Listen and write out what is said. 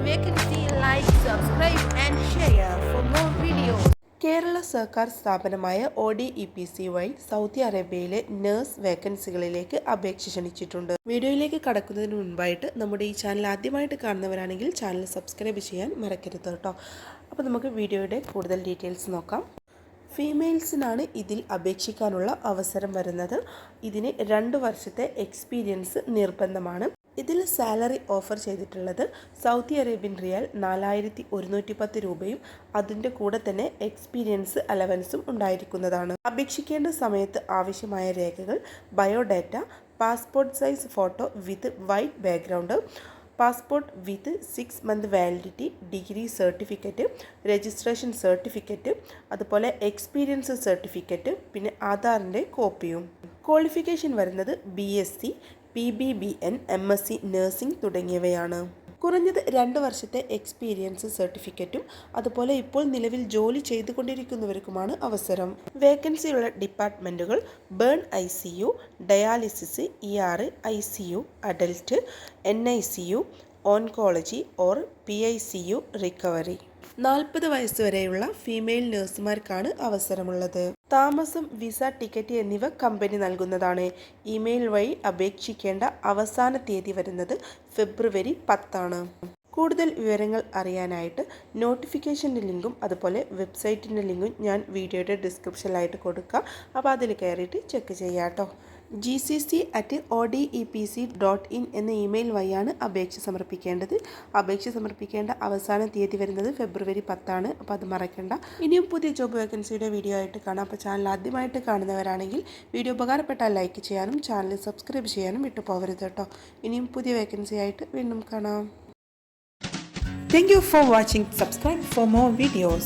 vacancy, like, subscribe and share for more videos. Kerala സർക്കാർ സ്ഥാപനമായ ODEPC വഴി സൗദി അറേബ്യയിലെ നഴ്സ് വേക്കൻസികളിലേക്ക് അപേക്ഷ ക്ഷണിച്ചിട്ടുണ്ട്. വീഡിയോയിലേക്ക് കടക്കുന്നതിന് മുൻപായിട്ട് നമ്മുടെ ഈ ചാനൽ ആദ്യമായിട്ട് കാണുന്നവരാണെങ്കിൽ ചാനൽ സബ്സ്ക്രൈബ് ചെയ്യാൻ മറക്കരുത് കേട്ടോ. അപ്പോൾ നമുക്ക് വീഡിയോയുടെ കൂടുതൽ ഡീറ്റെയിൽസ് നോക്കാം. ഫീമെയിൽസിനാണ് ഇതിൽ അപേക്ഷിക്കാനുള്ള അവസരം വരുന്നത്. ഇതിന് 2 വർഷത്തെ എക്സ്പീരിയൻസ് നിർബന്ധമാണ്. ഇതിൽ സാലറി ഓഫർ ചെയ്തിട്ടുള്ളത് സൗദി അറേബ്യൻ റിയാൽ 4110 രൂപയും അതിൻ്റെ കൂടെ തന്നെ എക്സ്പീരിയൻസ് അലവൻസും ഉണ്ടായിരിക്കുന്നതാണ്. അപേക്ഷിക്കേണ്ട സമയത്ത് ആവശ്യമായ രേഖകൾ biodata, passport size photo with white background, passport with 6 month validity, degree certificate, registration certificate, അതുപോലെ എക്സ്പീരിയൻസ് സർട്ടിഫിക്കറ്റ്, പിന്നെ ആധാറിൻ്റെ കോപ്പിയും. ക്വാളിഫിക്കേഷൻ വരുന്നത് BSc, PBBN, MSc നഴ്സിംഗ് തുടങ്ങിയവയാണ്. കുറഞ്ഞത് 2 വർഷത്തെ എക്സ്പീരിയൻസ് സർട്ടിഫിക്കറ്റും അതുപോലെ ഇപ്പോൾ നിലവിൽ ജോലി ചെയ്തുകൊണ്ടിരിക്കുന്നവർക്കുമാണ് അവസരം. വേക്കൻസിയുള്ള ഡിപ്പാർട്ട്മെൻറ്റുകൾ burn ICU, dialysis, ER, ICU, adult, NICU, oncology or PICU, recovery. 40 വയസ്സ് വരെയുള്ള ഫീമെയിൽ നഴ്സുമാർക്കാണ് അവസരമുള്ളത്. താമസം, വിസ, ടിക്കറ്റ് എന്നിവ കമ്പനി നൽകുന്നതാണ്. ഇമെയിൽ വഴി അപേക്ഷിക്കേണ്ട അവസാന തീയതി വരുന്നത് ഫെബ്രുവരി 10 കൂടുതൽ വിവരങ്ങൾ അറിയാനായിട്ട് നോട്ടിഫിക്കേഷൻ്റെ ലിങ്കും അതുപോലെ വെബ്സൈറ്റിൻ്റെ ലിങ്കും ഞാൻ വീഡിയോയുടെ ഡിസ്ക്രിപ്ഷനിലായിട്ട് കൊടുക്കാം. അപ്പോൾ അതിൽ കയറിയിട്ട് ചെക്ക് ചെയ്യാം കേട്ടോ. gcc@odepc.in എന്ന ഇമെയിൽ വഴിയാണ് അപേക്ഷ സമർപ്പിക്കേണ്ടത്. അപേക്ഷ സമർപ്പിക്കേണ്ട അവസാന തീയതി വരുന്നത് ഫെബ്രുവരി 10. അപ്പോൾ അത് മറക്കണ്ട. ഇനിയും പുതിയ ജോബ് വേക്കൻസിയുടെ വീഡിയോ ആയിട്ട് കാണാം. അപ്പോൾ ചാനൽ ആദ്യമായിട്ട് കാണുന്നവരാണെങ്കിൽ വീഡിയോ ഉപകാരപ്പെട്ടാൽ ലൈക്ക് ചെയ്യാനും ചാനൽ സബ്സ്ക്രൈബ് ചെയ്യാനും വിട്ടു പോകരുത് കേട്ടോ. ഇനിയും പുതിയ വേക്കൻസി ആയിട്ട് വീണ്ടും കാണാം. Thank you for watching. Subscribe for more videos.